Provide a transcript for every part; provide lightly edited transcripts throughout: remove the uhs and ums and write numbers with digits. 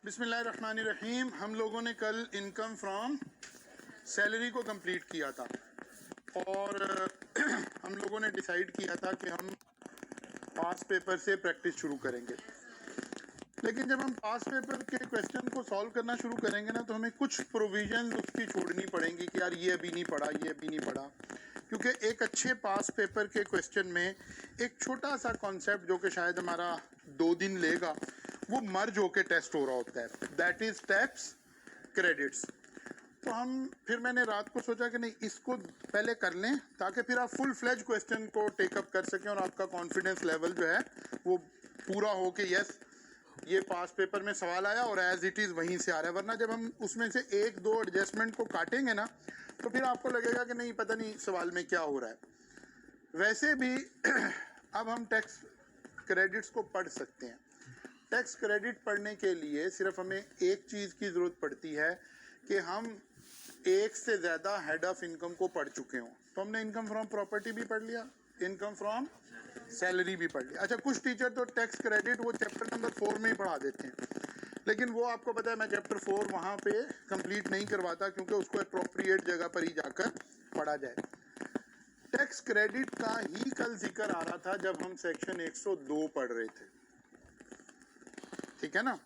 बिस्मिल्लाहिर्रहमानिर्रहीम। हम लोगों ने कल इनकम फ्रॉम सैलरी को कंप्लीट किया था और हम लोगों ने डिसाइड किया था कि हम पास पेपर से प्रैक्टिस शुरू करेंगे। लेकिन जब हम पास पेपर के क्वेश्चन को सॉल्व करना शुरू करेंगे ना, तो हमें कुछ प्रोविजन उसकी छोड़नी पड़ेंगी कि यार ये अभी नहीं पढ़ा, ये अभी नहीं पढ़ा, क्योंकि एक अच्छे पास पेपर के क्वेश्चन में एक छोटा सा कॉन्सेप्ट जो कि शायद हमारा 2 दिन लेगा, वो मर्ज होके टेस्ट हो रहा होता है, दैट इज टैक्स क्रेडिट्स। तो फिर मैंने रात को सोचा कि नहीं, इसको पहले कर लें ताकि फिर आप फुल फ्लेज क्वेश्चन को टेकअप कर सकें और आपका कॉन्फिडेंस लेवल जो है वो पूरा हो कि यस ये पास पेपर में सवाल आया और एज इट इज़ वहीं से आ रहा है। वरना जब हम उसमें से 1-2 एडजस्टमेंट को काटेंगे ना, तो फिर आपको लगेगा कि नहीं, पता नहीं सवाल में क्या हो रहा है। वैसे भी अब हम टैक्स क्रेडिट्स को पढ़ सकते हैं। टैक्स क्रेडिट पढ़ने के लिए सिर्फ हमें एक चीज़ की ज़रूरत पड़ती है कि हम एक से ज़्यादा हेड ऑफ इनकम को पढ़ चुके हों। तो हमने इनकम फ्रॉम प्रॉपर्टी भी पढ़ लिया, इनकम फ्रॉम सैलरी भी पढ़ लिया। अच्छा, कुछ टीचर तो टैक्स क्रेडिट वो चैप्टर नंबर 4 में ही पढ़ा देते हैं, लेकिन वो आपको पता है मैं चैप्टर 4 वहाँ पे कंप्लीट नहीं करवाता, क्योंकि उसको अप्रोप्रिएट जगह पर ही जाकर पढ़ा जाए। टैक्स क्रेडिट का ही कल जिक्र आ रहा था जब हम सेक्शन 102 पढ़ रहे थे, ठीक है ना।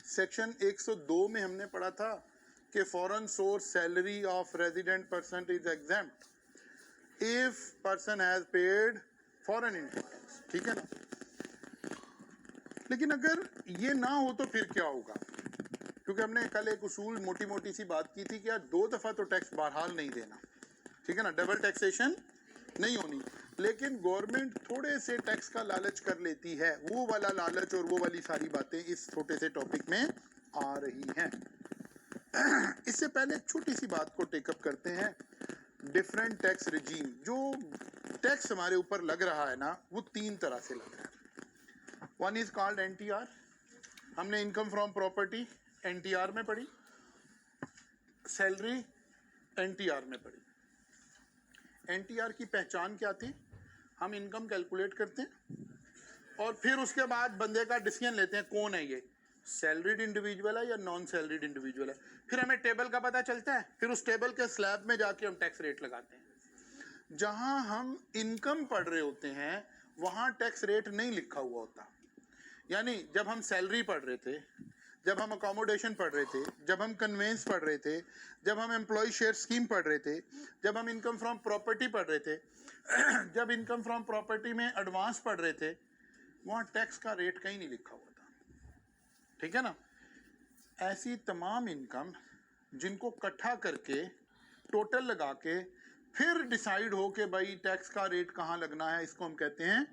सेक्शन 102 में हमने पढ़ा था कि foreign source salary of resident person is exempt if person has paid foreign income tax, ठीक है ना। लेकिन अगर ये ना हो तो फिर क्या होगा, क्योंकि हमने कल एक उसूल मोटी मोटी सी बात की थी कि यार 2 दफ़ा तो टैक्स बहरहाल नहीं देना, ठीक है ना, डबल टैक्सेशन नहीं होनी। लेकिन गवर्नमेंट थोड़े से टैक्स का लालच कर लेती है, वो वाला लालच और वो वाली सारी बातें इस छोटे से टॉपिक में आ रही हैं। इससे पहले एक छोटी सी बात को टेकअप करते हैं। डिफरेंट टैक्स रिजीम, जो टैक्स हमारे ऊपर लग रहा है ना, वो 3 तरह से लग रहा है। One is called NTR. हमने इनकम फ्रॉम प्रॉपर्टी एनटीआर में पढ़ी, सैलरी एनटीआर में पढ़ी। एनटीआर की पहचान क्या थी? हम इनकम कैलकुलेट करते हैं और फिर उसके बाद बंदे का डिसीजन लेते हैं कौन है ये, सैलरीड इंडिविजुअल है या नॉन सैलरीड इंडिविजुअल है। फिर हमें टेबल का पता चलता है, फिर उस टेबल के स्लैब में जाके हम टैक्स रेट लगाते हैं। जहां हम इनकम पढ़ रहे होते हैं वहां टैक्स रेट नहीं लिखा हुआ होता। यानी जब हम सैलरी पढ़ रहे थे, जब हम अकोमोडेशन पढ़ रहे थे, जब हम कन्वेंस पढ़ रहे थे, जब हम एम्प्लॉय शेयर स्कीम पढ़ रहे थे, जब हम इनकम फ्रॉम प्रॉपर्टी पढ़ रहे थे, जब इनकम फ्रॉम प्रॉपर्टी में एडवांस पढ़ रहे थे, वहाँ टैक्स का रेट कहीं नहीं लिखा हुआ था, ठीक है ना। ऐसी तमाम इनकम जिनको इकट्ठा करके टोटल लगा के फिर डिसाइड हो के भाई टैक्स का रेट कहाँ लगना है, इसको हम कहते हैं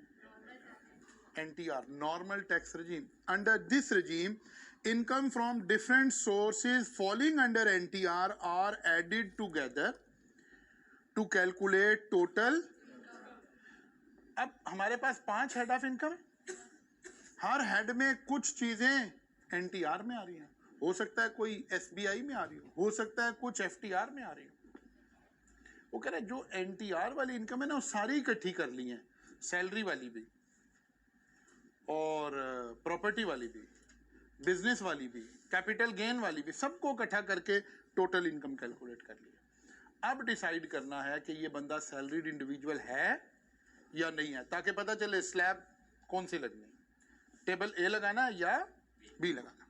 NTR, normal tax regime. Under this regime, income from different sources falling under NTR are added together to calculate total. अब हमारे पास 5 हेड ऑफ इनकम है, हर हेड में कुछ चीजें NTR में आ रही हैं। हो सकता है कोई SBI में आ रही हो सकता है कुछ FTR में आ रही हो। वो कह रहे हैं जो NTR वाली इनकम है ना, वो सारी इकट्ठी कर ली है, सैलरी वाली भी और प्रॉपर्टी वाली भी, बिजनेस वाली भी, कैपिटल गेन वाली भी, सबको इकट्ठा करके टोटल इनकम कैलकुलेट कर लिया। अब डिसाइड करना है कि ये बंदा सैलरीड इंडिविजुअल है या नहीं है, ताकि पता चले स्लैब कौन सी लगनी, टेबल ए लगाना या बी लगाना।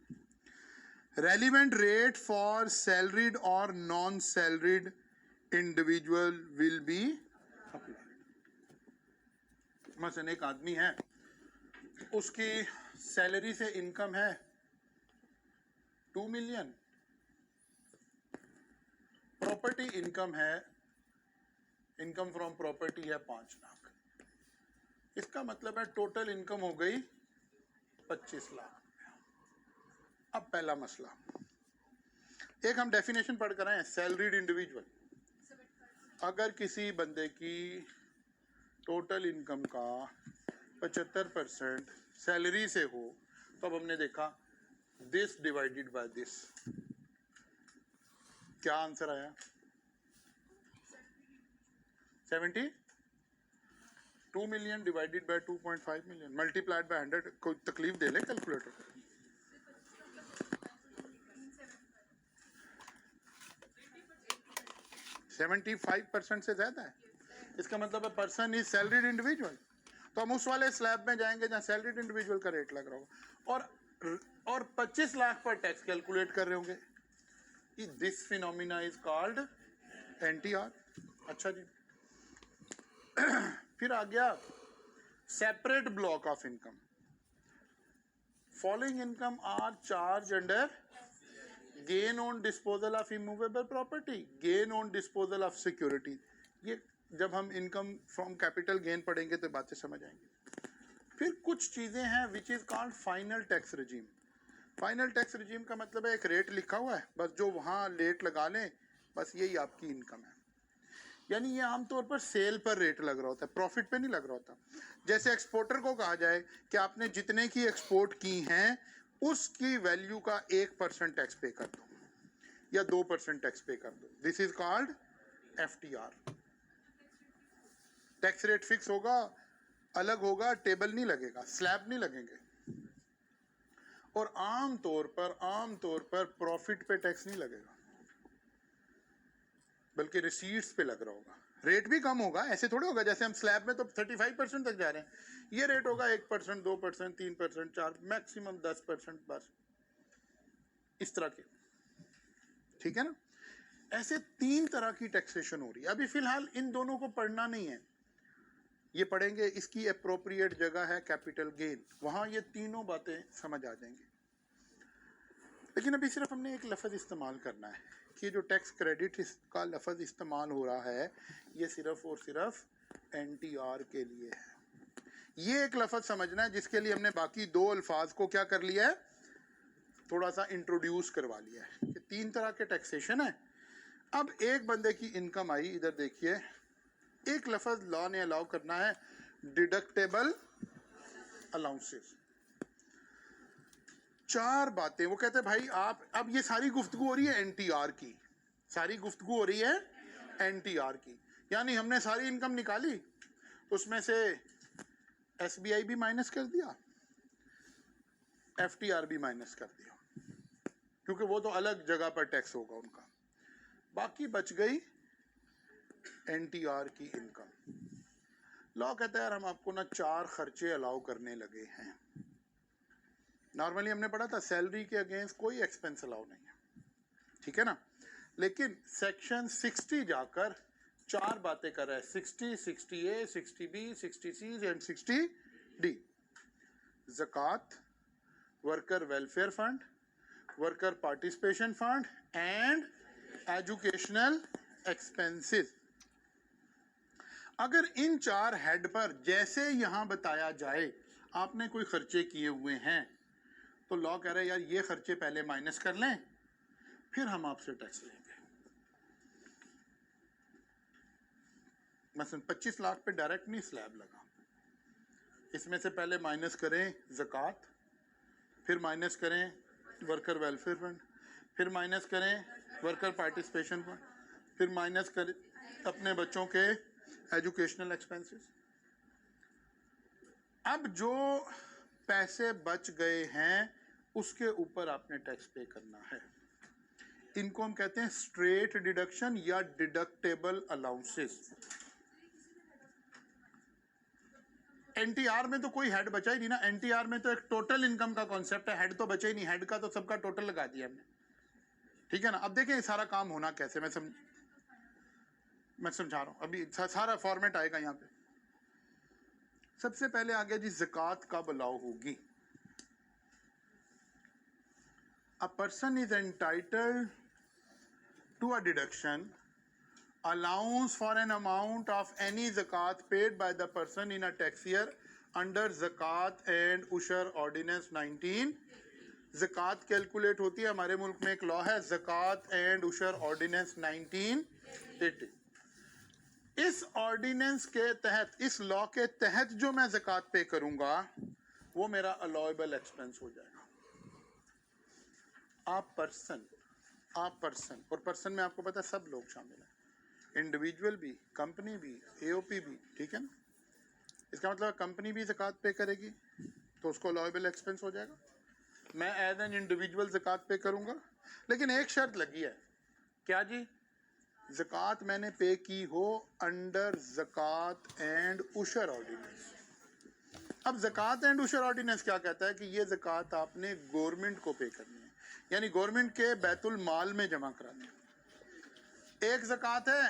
रेलिवेंट रेट फॉर सैलरीड और non salaried individual will be applied. मसलन एक आदमी है, उसकी सैलरी से इनकम है 2 मिलियन, प्रॉपर्टी इनकम है, इनकम फ्रॉम प्रॉपर्टी है 5 लाख। इसका मतलब है टोटल इनकम हो गई 25 लाख। अब पहला मसला, एक हम डेफिनेशन पढ़ कर आए हैं, सैलरीड इंडिविजुअल। अगर किसी बंदे की टोटल इनकम का 75% सैलरी से हो, तो अब हमने देखा दिस डिवाइडेड बाय दिस, क्या आंसर आया? 72 million divided by 2.5 million multiplied by 100। कोई तकलीफ दे ले कैलकुलेटर। 75% से ज्यादा है। इसका मतलब है पर्सन इज सैलरीड इंडिविजुअल, तो हम उस वाले स्लैब में जाएंगे जहां सैलरीड इंडिविजुअल का रेट लग रहा होगा और 25 लाख पर टैक्स कैलकुलेट कर रहे होंगे। This phenomena is called NTR. अच्छा जी, फिर आ गया separate block of income. Following income are charge under gain on disposal of immovable property, gain on disposal of security. ये जब हम इनकम फ्रॉम कैपिटल गेन पढ़ेंगे तो बातें समझ आएंगी। फिर कुछ चीजें हैं which is called final tax regime. Final tax regime का मतलब है एक रेट लिखा हुआ है, बस जो वहां रेट लगा लें बस यही आपकी इनकम है। यानी ये आमतौर पर सेल पर रेट लग रहा होता है, प्रॉफिट पे नहीं लग रहा होता। जैसे एक्सपोर्टर को कहा जाए कि आपने जितने की एक्सपोर्ट की हैं उसकी वैल्यू का 1% टैक्स पे कर दो या 2% टैक्स पे कर दो। This is called FTR. Tax rate fix होगा, अलग होगा, टेबल नहीं लगेगा, स्लैब नहीं लगेंगे। और आमतौर पर प्रॉफिट पे टैक्स नहीं लगेगा, बल्कि रिसीट्स पे लग रहा होगा। रेट भी कम होगा, ऐसे थोड़े होगा जैसे हम स्लैब में तो 35% तक जा रहे हैं, ये रेट होगा 1%, 2%, 3%, 4%, मैक्सिमम 10%, बस इस तरह के। ठीक है ना? ऐसे 3 तरह की टैक्सेशन हो रही है। अभी फिलहाल इन दोनों को पढ़ना नहीं है, ये पढ़ेंगे, इसकी अप्रोप्रिएट जगह है कैपिटल गेन, वहां ये तीनों बातें समझ आ जाएंगी। लेकिन अभी सिर्फ हमने एक लफ्ज इस्तेमाल करना है कि जो टैक्स क्रेडिट का लफ्ज इस्तेमाल हो रहा है ये सिर्फ और सिर्फ एनटीआर के लिए है। ये एक लफ्ज समझना है जिसके लिए हमने बाकी 2 अल्फाज को क्या कर लिया है, थोड़ा सा इंट्रोड्यूस करवा लिया है कि 3 तरह के टैक्सेशन है। अब एक बंदे की इनकम आई, इधर देखिए, एक लफ्ज लॉ ने अलाउ करना है, डिडक्टेबल अलाउंसेस। 4 बातें वो कहते हैं भाई आप, अब ये सारी गुफ्तगू हो रही है एनटीआर की, सारी गुफ्तगू हो रही है एनटीआर की, यानी हमने सारी इनकम निकाली, उसमें से एसबीआई भी माइनस कर दिया, एफटीआर भी माइनस कर दिया, क्योंकि वो तो अलग जगह पर टैक्स होगा उनका, बाकी बच गई एनटीआर की इनकम। लॉ कहता है यार हम आपको ना 4 खर्चे अलाउ करने लगे हैं। नॉर्मली हमने पढ़ा था सैलरी के अगेंस्ट कोई एक्सपेंस अलाउ नहीं है, ठीक है ना, लेकिन सेक्शन 60 जाकर 4 बातें कर रहा है, 60, 60A, 60B, 60C and 60D। ज़कात, worker welfare fund, worker participation fund and educational expenses. अगर इन 4 हेड पर जैसे यहां बताया जाए आपने कोई खर्चे किए हुए हैं तो लॉ कह रहा है यार ये खर्चे पहले माइनस कर लें फिर हम आपसे टैक्स लेंगे। मसलन 25 लाख पे डायरेक्ट नहीं स्लैब लगा, इसमें से पहले माइनस करें ज़कात, फिर माइनस करें वर्कर वेलफेयर फंड, फिर माइनस करें वर्कर पार्टिसिपेशन फंड, फिर माइनस करें अपने बच्चों के एजुकेशनल एक्सपेंसेस। अब जो पैसे बच गए हैं उसके ऊपर आपने टैक्स पे करना है। इनको हम कहते हैं स्ट्रेट डिडक्शन या डिडक्टेबल अलाउंसेस। एनटीआर में तो कोई हेड बचा ही नहीं ना, एनटीआर में तो एक टोटल इनकम का कॉन्सेप्ट है, हेड तो बचा ही नहीं, हेड का तो सबका टोटल लगा दिया हमने, ठीक है ना। अब देखें सारा काम होना कैसे, मैं समझा रहा हूं, अभी सारा फॉर्मेट आएगा यहाँ पे। सबसे पहले आ गया जी ज़कात कब अलाउ होगी। A person is entitled to a deduction allowance for an amount of any zakat paid by the person in a tax year under Zakat and Ushur Ordinance 19। ज़कात कैलकुलेट होती है, हमारे मुल्क में एक लॉ है ज़कात एंड उशर ऑर्डिनेंस 1980। इस ऑर्डिनेंस के तहत, इस लॉ के तहत जो मैं ज़कात पे करूंगा वो मेरा अलाउएबल एक्सपेंस हो जाएगा। आप पर्सन, और पर्सन में आपको पता है सब लोग शामिल हैं, इंडिविजुअल भी, कंपनी भी, एओपी भी, ठीक है ना। इसका मतलब कंपनी भी ज़कात पे करेगी तो उसको अलाउएबल एक्सपेंस हो जाएगा। मैं एज एन इंडिविजुअल ज़कात पे करूंगा, लेकिन एक शर्त लगी है, क्या जी, ज़कात मैंने पे की हो अंडर ज़कात एंड उशर ऑर्डिनेंस। अब ज़कात एंड उशर ऑर्डिनेंस क्या कहता है कि ये ज़कात आपने गवर्नमेंट को पे करनी है, यानी गवर्नमेंट के बैतुल माल में जमा करानी है। एक ज़कात है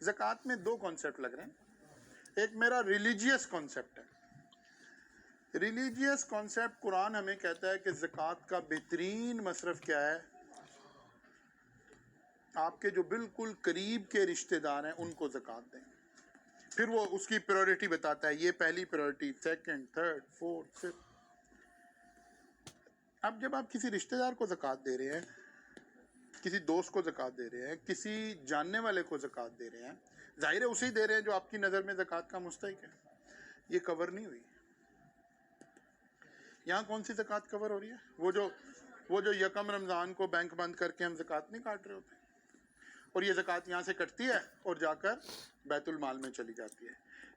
ज़कात में दो कॉन्सेप्ट लग रहे हैं, एक मेरा रिलीजियस कॉन्सेप्ट है। रिलीजियस कॉन्सेप्ट कुरान हमें कहता है कि ज़कात का बेहतरीन मसरफ क्या है, आपके जो बिल्कुल करीब के रिश्तेदार हैं उनको ज़कात दें। फिर वो उसकी प्रायोरिटी बताता है, ये पहली priority, second, third, fourth, fifth. अब जब आप किसी रिश्तेदार को ज़कात दे रहे हैं, किसी दोस्त को ज़कात दे रहे हैं, किसी जानने वाले को ज़कात दे रहे हैं, जाहिर है उसे ही दे रहे हैं जो आपकी नज़र में ज़कात का मुस्तहिक है। ये कवर नहीं हुई। यहाँ कौन सी ज़कात कवर हो रही है? वो जो यकम रमज़ान को बैंक बंद करके हम ज़कात नहीं काट रहे होते, और ये ज़कात यहाँ से कटती है और जाकर बैतुल माल में चली जाती है।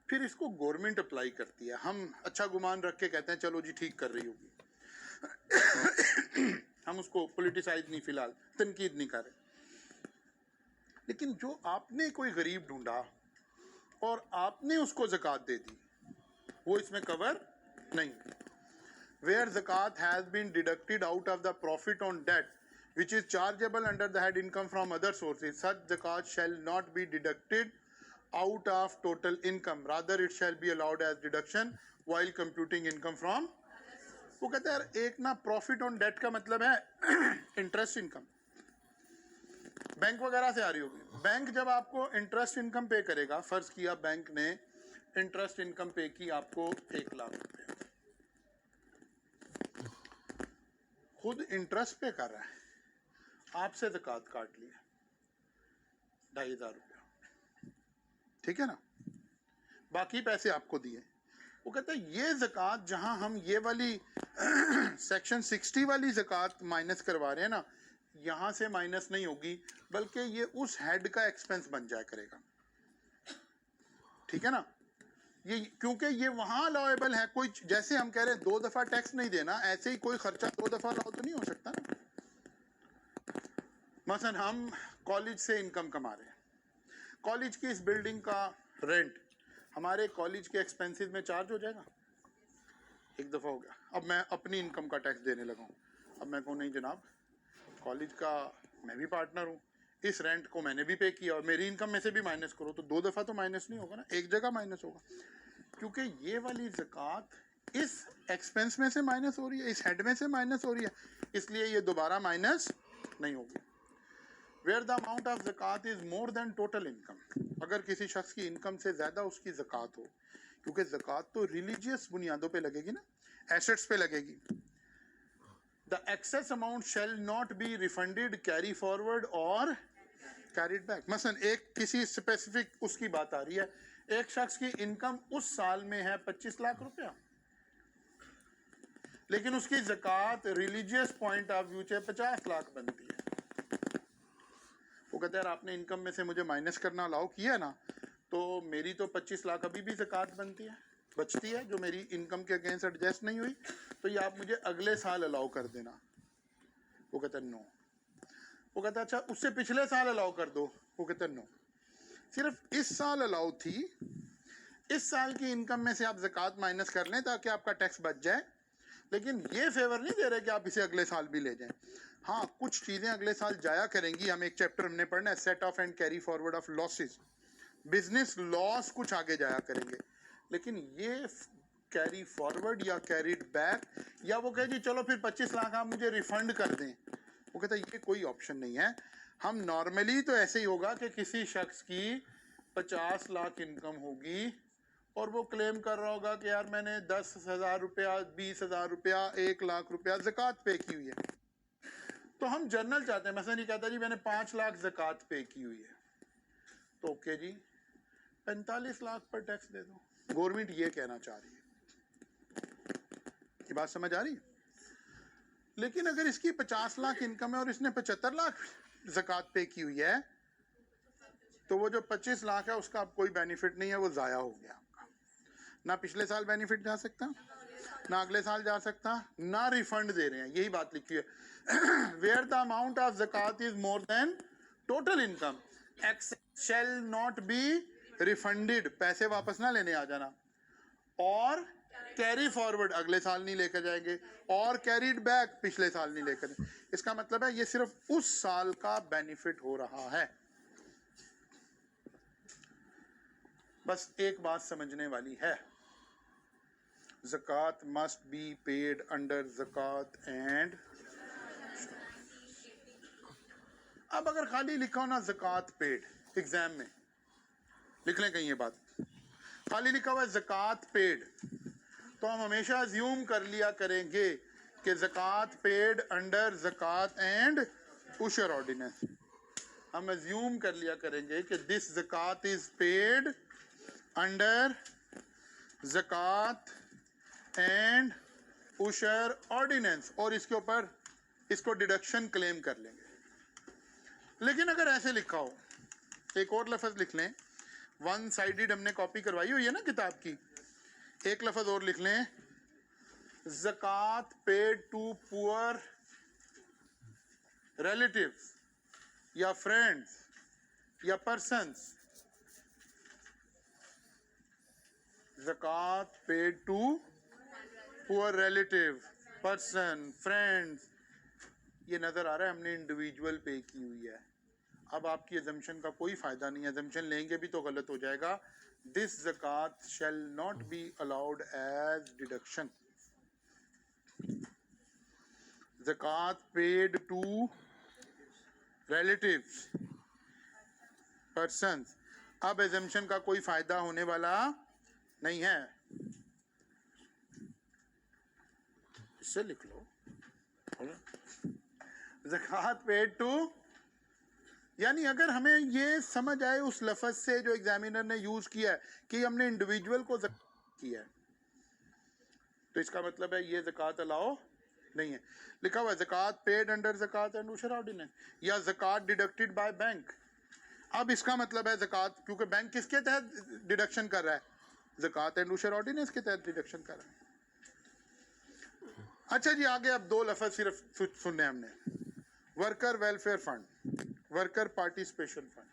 फिर इसको गवर्नमेंट अप्लाई करती है। हम अच्छा गुमान रख के कहते हैं चलो जी ठीक कर रही होगी हम उसको पॉलिटिसाइज नहीं, फिलहाल तनकीद नहीं कर रहे। लेकिन जो आपने कोई गरीब ढूंढा और आपने उसको ज़कात दे दी, वो इसमें कवर नहीं। वेयर ज़कात has been deducted out of the profit on date which is chargeable under the head income from other sources, such zakat shall not be deducted out of total income, rather it shall be allowed as deduction while computing income from। वो कहते हैं एक ना profit on date का मतलब है interest income, bank वगैरह से आ रही होगी। बैंक जब आपको इंटरेस्ट इनकम पे करेगा, फर्ज किया बैंक ने इंटरेस्ट इनकम पे की आपको 1 लाख रुपए, खुद इंटरेस्ट पे कर रहा है, आपसे ज़कात काट लिया 2,500 रुपया, ठीक है ना, बाकी पैसे आपको दिए। वो कहते हैं ये ज़कात जहां हम ये वाली सेक्शन 60 वाली ज़कात माइनस करवा रहे हैं ना, यहां से माइनस नहीं होगी, बल्कि ये उस हेड का एक्सपेंस बन जाया करेगा, ठीक है ना। ये क्योंकि ये वहां अलाउएबल है। कोई जैसे हम कह रहे हैं 2 दफा टैक्स नहीं देना, ऐसे ही कोई खर्चा 2 दफा अलाउ तो नहीं हो सकता ना। मसलन हम कॉलेज से इनकम कमा रहे हैं, कॉलेज की इस बिल्डिंग का रेंट हमारे कॉलेज के एक्सपेंसेस में चार्ज हो जाएगा। एक दफ़ा हो गया, अब मैं अपनी इनकम का टैक्स देने लगा हूँ। अब मैं कहूँ नहीं जनाब, कॉलेज का मैं भी पार्टनर हूँ, इस रेंट को मैंने भी पे किया और मेरी इनकम में से भी माइनस करो, तो 2 दफ़ा तो माइनस नहीं होगा ना, एक जगह माइनस होगा। क्योंकि ये वाली ज़कात इस एक्सपेंस में से माइनस हो रही है, इस हेड में से माइनस हो रही है, इसलिए ये दोबारा माइनस नहीं होगी। Where the amount of ज़कात is more than total income, अगर किसी शख्स की इनकम से ज़्यादा उसकी ज़कात हो, क्योंकि ज़कात तो रिलीजियस बुनियादों पे लगेगी ना, एसेट्स पे लगेगी। The excess amount shall not be refunded, carry forward or carried back। मसलन एक किसी स्पेसिफिक उसकी बात आ रही है, एक शख्स की इनकम उस साल में है 25 लाख रुपया, लेकिन उसकी ज़कात रिलीजियस पॉइंट ऑफ व्यू से 50 लाख बनती है। वो कहते हैं यार आपने इनकम में से मुझे माइनस करना अलाउ किया ना, तो मेरी तो 25 लाख अभी भी ज़कात बनती है, बचती है, जो मेरी इनकम के अगेंस्ट एडजस्ट नहीं हुई, तो ये आप मुझे अगले साल अलाउ कर देना। वो कहते हैं नो। वो कहता है अच्छा उससे पिछले साल अलाउ कर दो। वो कहते हैं नो, सिर्फ इस साल अलाउ थी, इस साल की इनकम में से आप ज़कात माइनस कर लें ताकि आपका टैक्स बच जाए, लेकिन ये फेवर नहीं दे रहे कि आप इसे अगले साल भी ले जाएं। हाँ, कुछ चीज़ें अगले साल जाया करेंगी। हम एक चैप्टर हमने पढ़ना है, set of and carry forward of losses, business loss कुछ आगे जाया करेंगे, लेकिन ये कैरी फॉरवर्ड या कैरीड बैक, या वो कहे जी चलो फिर 25 लाख आप मुझे रिफंड कर दें, वो कहता है ये कोई ऑप्शन नहीं है। हम नॉर्मली तो ऐसे ही होगा कि किसी शख्स की 50 लाख इनकम होगी और वो क्लेम कर रहा होगा कि यार मैंने 10,000 रुपया, 20,000 रुपया, 1 लाख रुपया ज़कात पे की हुई है, तो हम जर्नल चाहते हैं। मसलन ये कहता है जी मैंने 5 लाख ज़कात पे की हुई है, तो ओके जी 45 लाख पर टैक्स दे दो। गवर्नमेंट ये कहना चाह रही है, ये बात समझ आ रही है। लेकिन अगर इसकी 50 लाख इनकम है और इसने 75 लाख ज़कात पे की हुई है, तो वो जो 25 लाख है उसका अब कोई बेनिफिट नहीं है, वो ज़ाया हो गया आपका। ना पिछले साल बेनिफिट जा सकता, ना अगले साल जा सकता, ना रिफंड दे रहे हैं। यही बात लिखी है वेयर द अमाउंट ऑफ ज़कात is more than total income excess shall not be refunded, पैसे वापस ना लेने आ जाना, और कैरी फॉरवर्ड अगले साल नहीं लेकर जाएंगे, और कैरीड बैक पिछले साल नहीं लेकर। इसका मतलब है ये सिर्फ उस साल का बेनिफिट हो रहा है। बस एक बात समझने वाली है, ज़कात मस्ट बी पेड अंडर ज़कात एंड। अब अगर खाली लिखा हो ना ज़कात पेड, एग्जाम में लिख लें कहीं ये बात, खाली लिखा हुआ है ज़कात पेड, तो हम हमेशा अज्यूम कर लिया करेंगे कि ज़कात पेड अंडर ज़कात एंड उशर ऑर्डिनेंस। हम अज्यूम कर लिया करेंगे कि दिस ज़कात इज पेड अंडर ज़कात एंड उशर ऑर्डिनेंस, और इसके ऊपर इसको डिडक्शन क्लेम कर लेंगे। लेकिन अगर ऐसे लिखा हो, एक और लफ्ज़ लिख लें, वन साइडेड हमने कॉपी करवाई हुई है ना किताब की, एक लफ्ज़ और लिख लें, ज़कात पेड टू पुअर रिलेटिव्स या फ्रेंड्स या पर्सन्स, ज़कात paid to poor relative, person, friends. ये नज़र आ रहा है हमने इंडिविजुअल पे की हुई है। अब आपकी अजम्पशन का कोई फ़ायदा नहीं है, अजम्पशन लेंगे भी तो गलत हो जाएगा। दिस ज़कात shall not be allowed as deduction. ज़कात पेड टू रिलेटिव्स, पर्सन्स, अब अजम्पशन का कोई फ़ायदा होने वाला नहीं है। इससे लिख लो, ज़कात पेड टू, यानी अगर हमें ये समझ आए उस लफ्ज़ से जो एग्जामिनर ने यूज़ किया है कि हमने इंडिविजुअल को ज़कात किया है, तो इसका मतलब है ये ज़कात अलाउ नहीं है। लिखा हुआ है ज़कात पेड अंडर ज़कात एंड उशर ऑर्डिनेंस, या ज़कात डिडक्टेड बाय बैंक। अब इसका मतलब है ज़कात, क्योंकि बैंक किसके तहत डिडक्शन कर रहा है, ज़कात एंड उशर ऑर्डिनेंस के तहत डिडक्शन कर रहा है। अच्छा जी, आगे अब दो लफ्ज़ सिर्फ सुनने हमने, worker welfare fund, worker participation fund.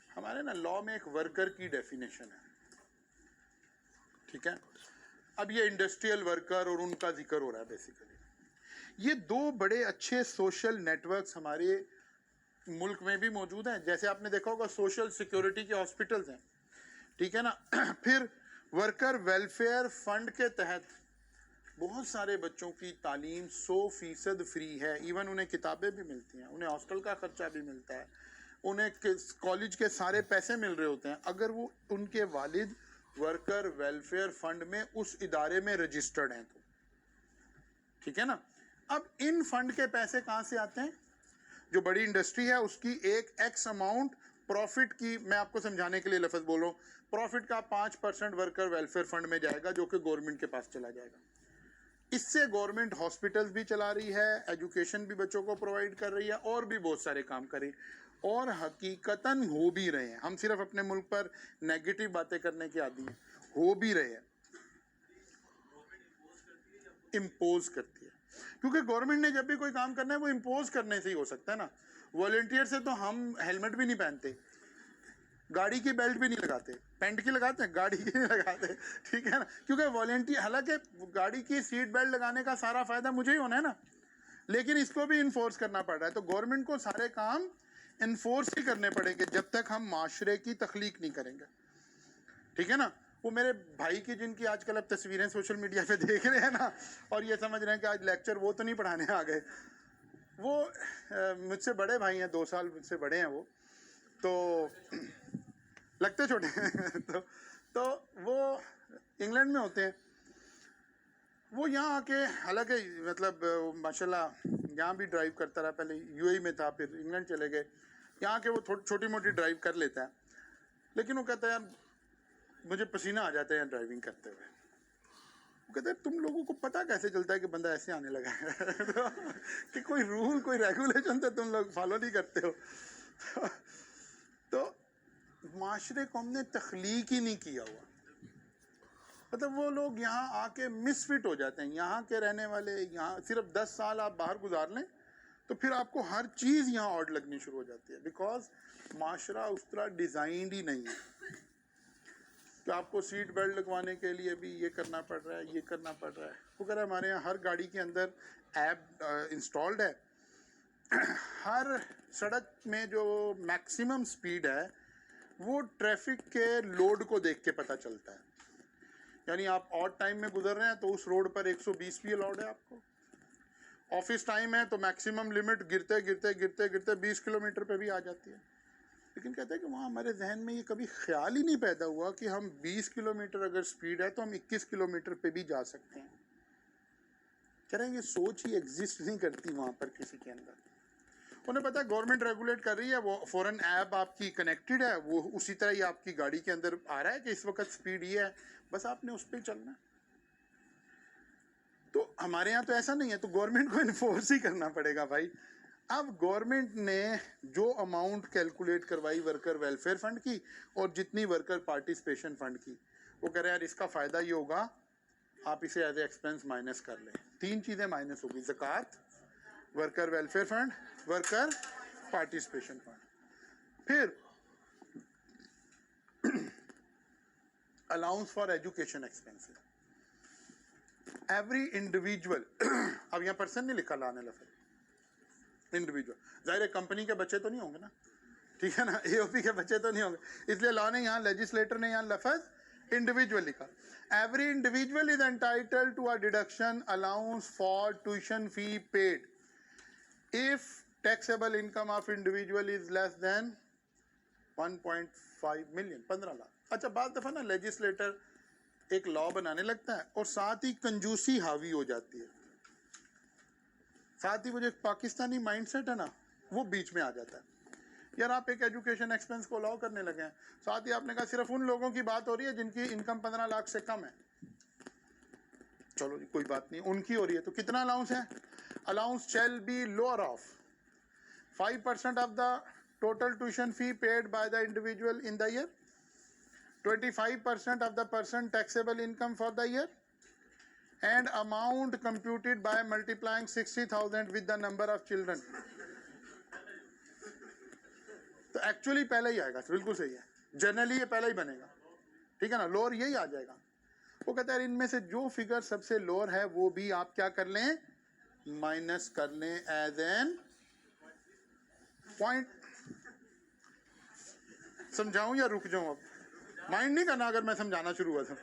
हमारे ना लॉ में एक वर्कर की डेफिनेशन है, ठीक है। अब ये इंडस्ट्रियल वर्कर और उनका जिक्र हो रहा है बेसिकली। ये दो बड़े अच्छे सोशल नेटवर्क्स हमारे मुल्क में भी मौजूद हैं। जैसे आपने देखा होगा सोशल सिक्योरिटी के हॉस्पिटल्स हैं, ठीक है ना। फिर वर्कर वेलफेयर फंड के तहत बहुत सारे बच्चों की तालीम 100% फ्री है। इवन उन्हें किताबें भी मिलती हैं, उन्हें हॉस्टल का खर्चा भी मिलता है, उन्हें कॉलेज के सारे पैसे मिल रहे होते हैं अगर वो उनके वालिद वर्कर वेलफेयर फंड में उस इदारे में रजिस्टर्ड हैं तो, ठीक है ना। अब इन फंड के पैसे कहाँ से आते हैं? जो बड़ी इंडस्ट्री है उसकी एक एक्स अमाउंट प्रॉफिट की, मैं आपको समझाने के लिए लफ्ज़ बोल रहा हूँ, प्रॉफिट का 5% वर्कर वेलफेयर फंड में जाएगा जो कि गवर्नमेंट के पास चला जाएगा। इससे गवर्नमेंट हॉस्पिटल्स भी चला रही है, एजुकेशन भी बच्चों को प्रोवाइड कर रही है, और भी बहुत सारे काम कर रही है, और हकीकतन हो भी रहे हैं। हम सिर्फ अपने मुल्क पर नेगेटिव बातें करने के आदी हैं, हो भी रहे हैं। इम्पोज करती है, क्योंकि गवर्नमेंट ने जब भी कोई काम करना है वो इम्पोज करने से ही हो सकता है ना। वॉलंटियर से तो हम हेलमेट भी नहीं पहनते, गाड़ी की बेल्ट भी नहीं लगाते, पेंट की लगाते हैं, गाड़ी की नहीं लगाते, ठीक है ना, क्योंकि वॉलंटियर, हालांकि गाड़ी की सीट बेल्ट लगाने का सारा फ़ायदा मुझे ही होना है ना, लेकिन इसको भी इन्फोर्स करना पड़ रहा है। तो गवर्नमेंट को सारे काम इन्फोर्स ही करने पड़ेंगे जब तक हम माशरे की तख्लीक नहीं करेंगे, ठीक है ना। वो मेरे भाई की जिनकी आजकल अब तस्वीरें सोशल मीडिया पे देख रहे हैं ना, और ये समझ रहे हैं कि आज लेक्चर वो तो नहीं पढ़ाने आ गए, वो मुझसे बड़े भाई हैं, 2 साल मुझसे बड़े हैं वो, तो लगते छोटे हैं तो वो इंग्लैंड में होते हैं। वो यहाँ आके, हालांकि मतलब माशाल्लाह यहाँ भी ड्राइव करता रहा, पहले यूएई में था, फिर इंग्लैंड चले गए। यहाँ के वो छोटी मोटी ड्राइव कर लेता है, लेकिन वो कहता है यार मुझे पसीना आ जाता है यहाँ ड्राइविंग करते हुए। वो कहते हैं तुम लोगों को पता कैसे चलता है कि बंदा ऐसे आने लगा है कि कोई रूल कोई रेगुलेशन तो तुम लोग फॉलो नहीं करते हो। तो माशरे को हमने तख्लीक ही नहीं किया हुआ, मतलब वो लोग यहाँ आके मिसफिट हो जाते हैं। यहाँ के रहने वाले, यहाँ सिर्फ 10 साल आप बाहर गुजार लें तो फिर आपको हर चीज़ यहाँ ऑड लगनी शुरू हो जाती है, बिकॉज माशरा उस तरह डिज़ाइंड ही नहीं है। तो आपको सीट बेल्ट लगवाने के लिए भी ये करना पड़ रहा है, ये करना पड़ रहा है। वो कह रहा है हमारे यहाँ हर गाड़ी के अंदर ऐप इंस्टॉल्ड है। हर सड़क में जो मैक्सिमम स्पीड है वो ट्रैफिक के लोड को देख के पता चलता है। यानी आप ऑड टाइम में गुजर रहे हैं तो उस रोड पर 120 भी अलाउड है आपको। ऑफिस टाइम है तो मैक्सिमम लिमिट गिरते गिरते गिरते गिरते 20 किलोमीटर पे भी आ जाती है। लेकिन कहते हैं कि वहाँ हमारे जहन में ये कभी ख्याल ही नहीं पैदा हुआ कि हम 20 किलोमीटर अगर स्पीड है तो हम 21 किलोमीटर पे भी जा सकते हैं। कह रहे हैं ये सोच ही एग्जिस्ट नहीं करती वहाँ पर किसी के अंदर। उन्हें पता है गवर्नमेंट रेगुलेट कर रही है, वो फॉरेन ऐप आपकी कनेक्टेड है, वो उसी तरह ही आपकी गाड़ी के अंदर आ रहा है कि इस वक्त स्पीड ये है, बस आपने उस पर चलना। तो हमारे यहाँ तो ऐसा नहीं है, तो गवर्नमेंट को इन्फोर्स ही करना पड़ेगा भाई। अब गवर्नमेंट ने जो अमाउंट कैलकुलेट करवाई वर्कर वेलफेयर फंड की और जितनी वर्कर पार्टिसिपेशन फंड की, वो कह रहे हैं यार इसका फ़ायदा ये होगा आप इसे एज ए एक्सपेंस माइनस कर लें। 3 चीज़ें माइनस होगी, ज़कात, worker welfare fund, worker participation fund. फिर allowance for education expenses. Every individual अब यहाँ पर्सन नहीं लिखा, लाने लफे इंडिविजुअल, जाहिर है कंपनी के बच्चे तो नहीं होंगे ना, ठीक है ना, एओपी के बच्चे तो नहीं होंगे, इसलिए लॉ ने यहाँ, लेजिस्लेटर ने यहाँ लफज इंडिविजुअल लिखा। Every individual is entitled to a deduction allowance for tuition fee paid if taxable income of individual is less than 1.5 million, 15 lakh. अच्छा, बाद दफा ना लेजिस्लेटर एक लॉ बनाने लगता है और साथ ही कंजूसी हावी हो जाती है, साथ ही वो जो पाकिस्तानी माइंडसेट है ना वो बीच में आ जाता है। यार आप एक एजुकेशन एक्सपेंस को अलाउ करने लगे हैं, साथ ही आपने कहा सिर्फ उन लोगों की बात हो रही है जिनकी इनकम 15 लाख से कम है। चलो जी कोई बात नहीं, उनकी हो रही है तो कितना अलाउंस है? Allowance shall be lower of 5% of the total tuition fee paid by the individual in the year, 25% of the person taxable income for the year, and amount computed by multiplying 60,000 with the number of children. तो actually पहले ही आएगा, बिल्कुल सही है, generally ये पहले ही बनेगा, ठीक है ना, लोअर यही आ जाएगा। वो कहता है इनमें से जो फिगर सबसे लोअर है वो भी आप क्या कर लें, माइनस कर लें एज एन पॉइंट। समझाऊं या रुक जाऊं? अब माइंड नहीं करना अगर मैं समझाना शुरू हुआ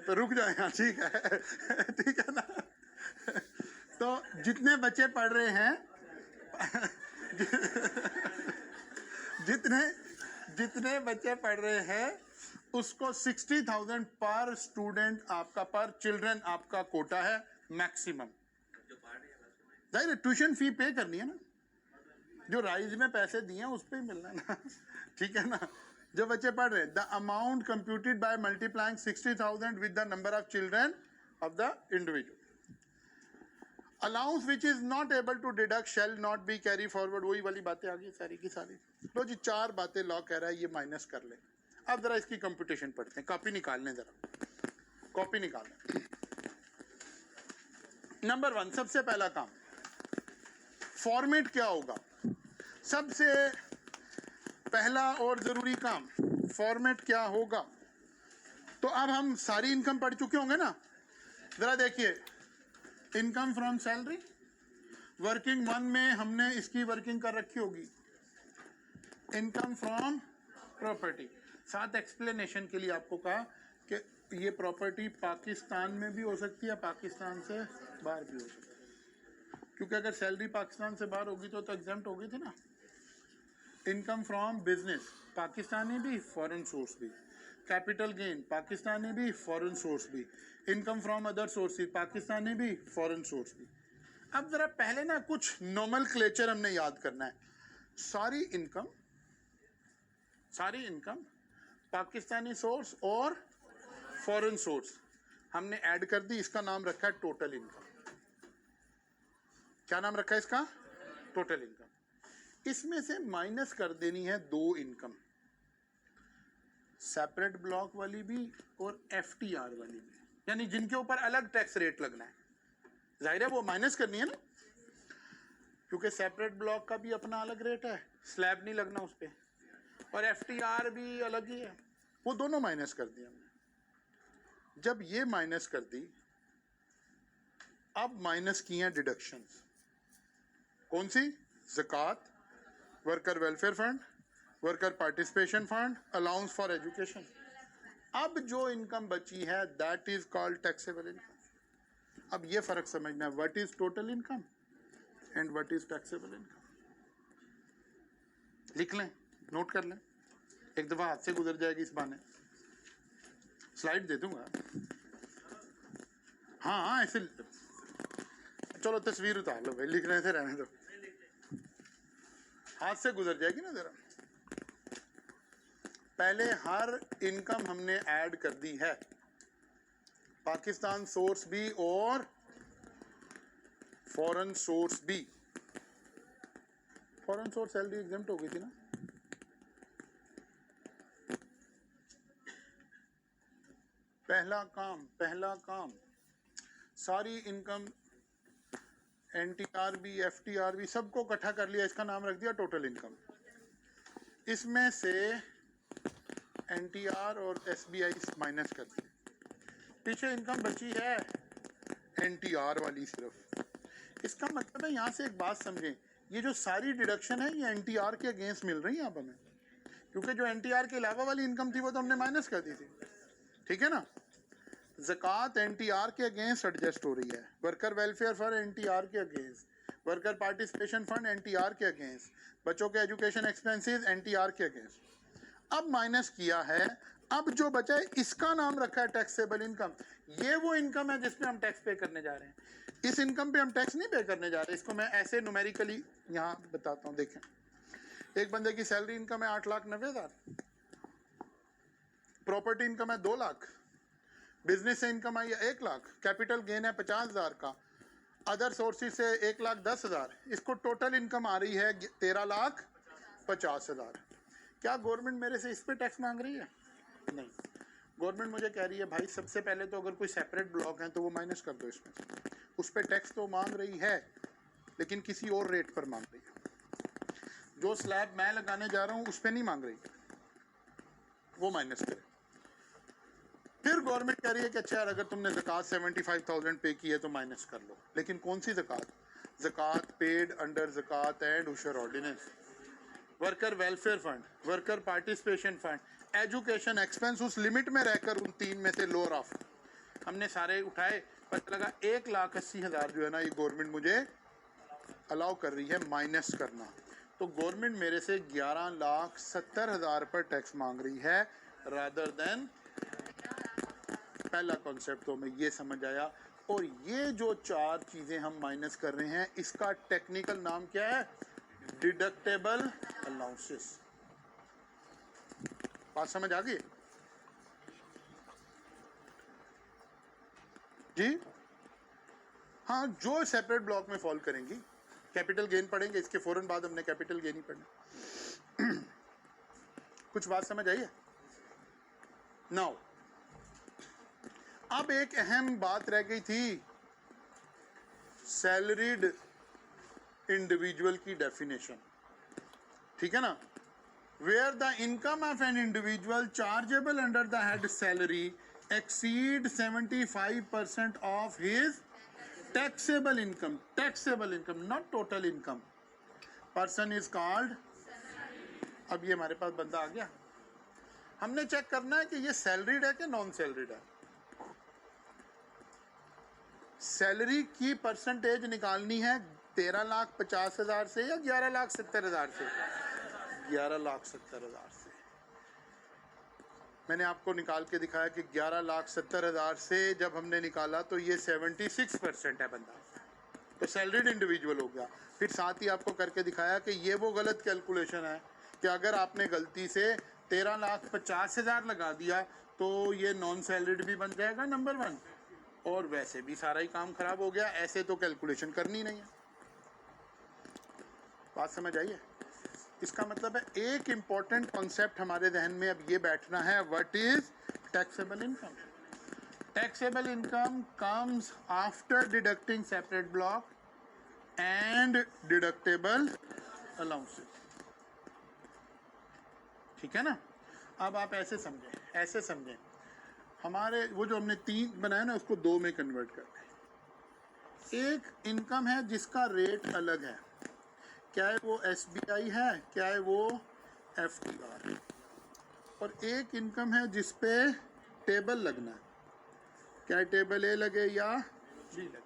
तो रुक जाए, हाँ ठीक है ठीक है ना। तो जितने बच्चे पढ़ रहे हैं जितने बच्चे पढ़ रहे हैं उसको 60,000 पर स्टूडेंट आपका, पर चिल्ड्रन आपका कोटा है मैक्सिमम। जाहिर ट्यूशन फी पे करनी है ना, जो राइज में पैसे दिए हैं उस पर ही मिलना है ना, ठीक है ना। जो बच्चे पढ़ रहे हैं, the amount computed by multiplying 60,000 with the number of children of the individual. Allowance which is not able to deduct shall not be carry forward. वही वाली बातें आ गई सारी की सारी। लो जी 4 बातें लॉ कह रहा है ये माइनस कर ले। अब जरा इसकी कंप्यूटेशन पढ़ते हैं, कॉपी निकाल लें, जरा कॉपी निकाल लें। नंबर 1, सबसे पहला काम, फॉर्मेट क्या होगा? सबसे पहला और जरूरी काम, फॉर्मेट क्या होगा? तो अब हम सारी इनकम पढ़ चुके होंगे ना, जरा देखिए, इनकम फ्रॉम सैलरी, वर्किंग 1 में हमने इसकी वर्किंग कर रखी होगी, इनकम फ्रॉम प्रॉपर्टी। साथ एक्सप्लेनेशन के लिए आपको कहा कि ये प्रॉपर्टी पाकिस्तान में भी हो सकती है, पाकिस्तान से बाहर भी हो सकती है, क्योंकि अगर सैलरी पाकिस्तान से बाहर होगी तो एग्जेम्प्ट होगी थी ना। इनकम फ्रॉम बिजनेस, पाकिस्तानी भी फॉरेन सोर्स भी। कैपिटल गेन, पाकिस्तानी भी फॉरेन सोर्स भी। Income from other sources, Pakistani भी फॉरेन सोर्स भी। अब जरा पहले ना कुछ नोमेनक्लेचर हमने याद करना है। सारी इनकम पाकिस्तानी सोर्स और फॉरेन सोर्स हमने ऐड कर दी, इसका नाम रखा है टोटल इनकम। क्या नाम रखा है इसका? Total income. इसमें से माइनस कर देनी है 2 इनकम, सेपरेट ब्लॉक वाली भी और एफटीआर वाली भी, यानी जिनके ऊपर अलग टैक्स रेट लगना है। जाहिर है वो माइनस करनी है ना। क्योंकि सेपरेट ब्लॉक का भी अपना अलग रेट है, स्लैब नहीं लगना उस पर, और FTR भी अलग ही है। वो दोनों माइनस कर दिए हमने। जब ये माइनस कर दी, अब माइनस की हैं डिडक्शंस। कौन सी? ज़कात, worker welfare fund, worker participation fund, allowance for education. अब जो इनकम बची है that is called taxable income. अब ये फर्क समझना है, what is total income and what is taxable income. लिख लें, नोट कर लें, एक दफा हाथ से गुजर जाएगी इस बहाने। स्लाइड दे दूंगा। हाँ ऐसे, चलो तस्वीर उतार लो भाई, लिखने से रहने दो, हाथ से गुजर जाएगी ना जरा। पहले हर इनकम हमने ऐड कर दी है, पाकिस्तान सोर्स भी और फॉरेन सोर्स भी। फॉरेन सोर्स सैलरी एग्जेम्प्ट हो गई थी ना। पहला काम सारी इनकम NTR भी FTR भी सबको इकट्ठा कर लिया, इसका नाम रख दिया टोटल इनकम। इसमें से NTR और SBI माइनस कर दिए, पीछे इनकम बची है NTR वाली सिर्फ। इसका मतलब है, यहाँ से एक बात समझें, ये जो सारी डिडक्शन है ये NTR के अगेंस्ट मिल रही है आप हमें, क्योंकि जो NTR के अलावा वाली इनकम थी वो तो हमने माइनस कर दी थी, ठीक है ना। ज़कात NTR के अगेंस्ट एडजस्ट हो रही है, वर्कर वेलफेयर फंड NTR के against, worker participation fund NTR के अगेंस्ट, बच्चों के एजुकेशन एक्सपेंसेस NTR के अगेंस्ट। अब माइनस किया है, अब जो बचा है इसका नाम रखा है टैक्सेबल इनकम। ये वो इनकम है जिसपे हम टैक्स पे करने जा रहे हैं। इस इनकम पे हम टैक्स नहीं पे करने जा रहे, इसको मैं ऐसे न्यूमेरिकली यहाँ बताता हूँ। देखें, एक बंदे की सैलरी इनकम है 8,90,000, प्रॉपर्टी इनकम है 2 लाख, बिजनेस से इनकम आई है 1 लाख, कैपिटल गेन है 50,000 का, अदर सोर्सेज से 1,10,000, इसको टोटल इनकम आ रही है 13,50,000। क्या गवर्नमेंट मेरे से इस पे टैक्स मांग रही है? नहीं, गवर्नमेंट मुझे कह रही है भाई सबसे पहले तो अगर कोई सेपरेट ब्लॉक है तो वो माइनस कर दो इसमें से। उस पे टैक्स तो मांग रही है लेकिन किसी और रेट पर मांग रही है। जो स्लैब मैं लगाने जा रहा हूँ उस पे नहीं मांग रही, वो माइनस करे। फिर गवर्नमेंट कह रही है कि अच्छा यार अगर तुमने ज़कात 75,000 पे की है तो माइनस कर लो, लेकिन कौन सी ज़कात? ज़कात पेड अंडर ज़कात एंड उशर ordinance, worker welfare fund, worker participation fund, education expense उस लिमिट में रहकर उन 3 में से लोअर ऑफ हमने सारे उठाए, पता लगा 1,80,000 जो है ना ये गवर्नमेंट मुझे अलाउ कर रही है माइनस करना। तो गवर्नमेंट मेरे से 11,70,000 पर टैक्स मांग रही है रादर देन। पहला कॉन्सेप्ट तो हमें ये समझ आया। और ये जो 4 चीजें हम माइनस कर रहे हैं इसका टेक्निकल नाम क्या है? Deductible allowances. बात समझ आ गई जी? हाँ, जो सेपरेट ब्लॉक में फॉल करेंगी। कैपिटल गेन पढ़ेंगे, इसके फौरन बाद हमने कैपिटल गेन ही पढ़ना। कुछ बात समझ आई है? नाउ अब एक अहम बात रह गई थी, सैलरीड इंडिविजुअल की डेफिनेशन, ठीक है ना। Where the income of an individual chargeable under the head salary exceed 75% of his taxable income. Taxable income, not total income. Person is called. अब ये हमारे पास बंदा आ गया, हमने चेक करना है कि ये सैलरीड है कि नॉन सैलरीड है। सैलरी की परसेंटेज निकालनी है 13,50,000 से या 11,70,000 से? 11,70,000 से। मैंने आपको निकाल के दिखाया कि 11,70,000 से जब हमने निकाला तो ये 76% है बंदा, तो सैलरीड इंडिविजुअल हो गया। फिर साथ ही आपको करके दिखाया कि ये वो गलत कैलकुलेशन है कि अगर आपने गलती से 13,50,000 लगा दिया तो ये नॉन सैलरीड भी बन जाएगा नंबर 1, और वैसे भी सारा ही काम खराब हो गया। ऐसे तो कैलकुलेशन करनी नहीं है। बात समझ आई है? इसका मतलब है एक इंपॉर्टेंट कॉन्सेप्ट हमारे जहन में अब ये बैठना है, what is taxable income. Taxable income comes after deducting separate block and non deductible allowances. ठीक है ना। अब आप ऐसे समझें हमारे वो जो हमने 3 बनाया ना उसको 2 में कन्वर्ट करते हैं। एक इनकम है जिसका रेट अलग है, क्या है वो SBI है, क्या है वो FTR है। और एक इनकम है जिस पे टेबल लगना है, क्या है टेबल A लगे या B लगे।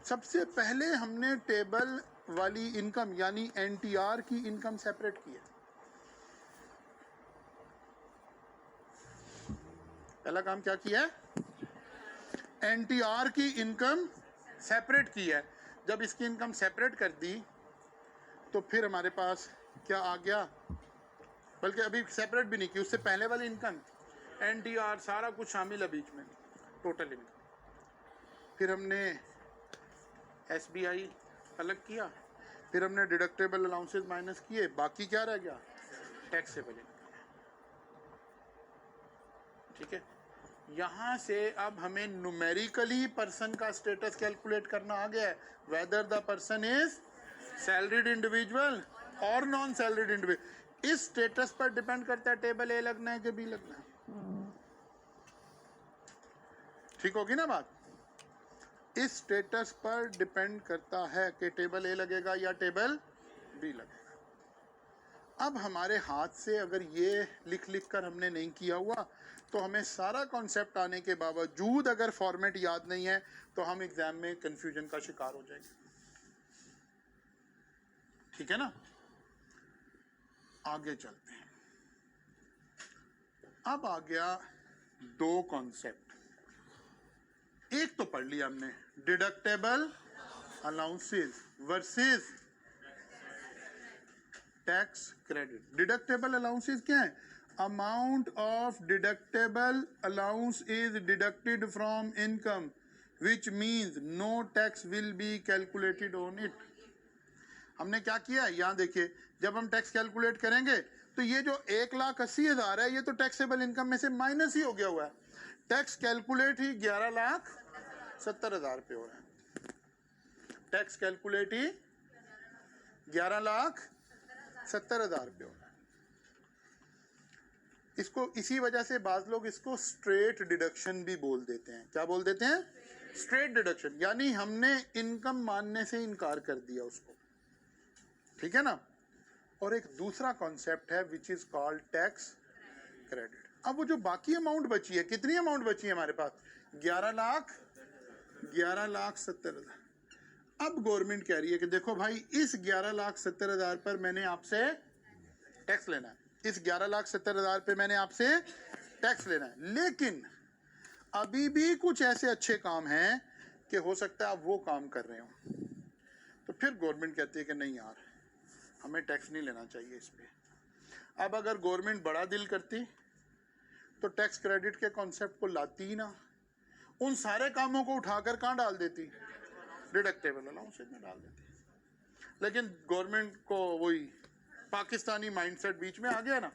सबसे पहले हमने टेबल वाली इनकम यानी NTR की इनकम सेपरेट की है। पहला काम क्या किया है, NTR की इनकम सेपरेट की है। जब इसकी इनकम सेपरेट कर दी तो फिर हमारे पास क्या आ गया, बल्कि अभी सेपरेट भी नहीं की, उससे पहले वाली इनकम NTR सारा कुछ शामिल है बीच में, टोटल इनकम। फिर हमने SBI अलग किया, फिर हमने डिडक्टेबल अलाउंसेस माइनस किए, बाकी क्या रह गया, टैक्सेबल इनकम। ठीक है। यहाँ से अब हमें न्यूमेरिकली पर्सन का स्टेटस कैलकुलेट करना आ गया है, whether the person is salaried individual और नॉन सैलरीड इंडिविजुअल। इस स्टेटस पर डिपेंड करता है टेबल A लगना है कि B लगना है। ठीक होगी ना बात। इस स्टेटस पर डिपेंड करता है कि टेबल A लगेगा या टेबल B लगेगा। अब हमारे हाथ से अगर ये लिख कर हमने नहीं किया हुआ तो हमें सारा कॉन्सेप्ट आने के बावजूद अगर फॉर्मेट याद नहीं है तो हम एग्जाम में कंफ्यूजन का शिकार हो जाएंगे। ठीक है ना। आगे चलते हैं। अब आ गया 2 कॉन्सेप्ट। एक तो पढ़ लिया हमने, deductible allowances versus tax credit. Deductible allowances क्या है, amount of deductible allowance is deducted from income which means no tax will be calculated on it. हमने क्या किया, यहाँ देखिए, जब हम टैक्स कैलकुलेट करेंगे तो ये जो 1,80,000 है ये तो टैक्सेबल इनकम में से माइनस ही हो गया हुआ है। टैक्स कैलकुलेट ही 11,70,000 पे हो रहा है। टैक्स कैलकुलेट ही 11,70,000 पे हो रहा है। इसको इसी वजह से बाज लोग इसको स्ट्रेट डिडक्शन भी बोल देते हैं। क्या बोल देते हैं, स्ट्रेट डिडक्शन, यानी हमने इनकम मानने से इनकार कर दिया उसको। ठीक है ना। और एक दूसरा कॉन्सेप्ट है which is called tax credit. अब वो जो बाकी अमाउंट बची है, कितनी अमाउंट बची है हमारे पास, 11,70,000। अब गवर्नमेंट कह रही है कि देखो भाई, इस 11,70,000 पर मैंने आपसे टैक्स लेना है, इस 11,70,000 पे मैंने आपसे टैक्स लेना है, लेकिन अभी भी कुछ ऐसे अच्छे काम हैं कि हो सकता है आप वो काम कर रहे हो। तो फिर गवर्नमेंट कहती है कि नहीं यार, हमें टैक्स नहीं लेना चाहिए इस पे। अब अगर गवर्नमेंट बड़ा दिल करती तो टैक्स क्रेडिट के कॉन्सेप्ट को लाती ना, उन सारे कामों को उठाकर कहाँ डाल देती, डिडक्टेबल अलाउंसेस में डाल देती। लेकिन गवर्नमेंट को वही पाकिस्तानी माइंडसेट बीच में आ गया ना,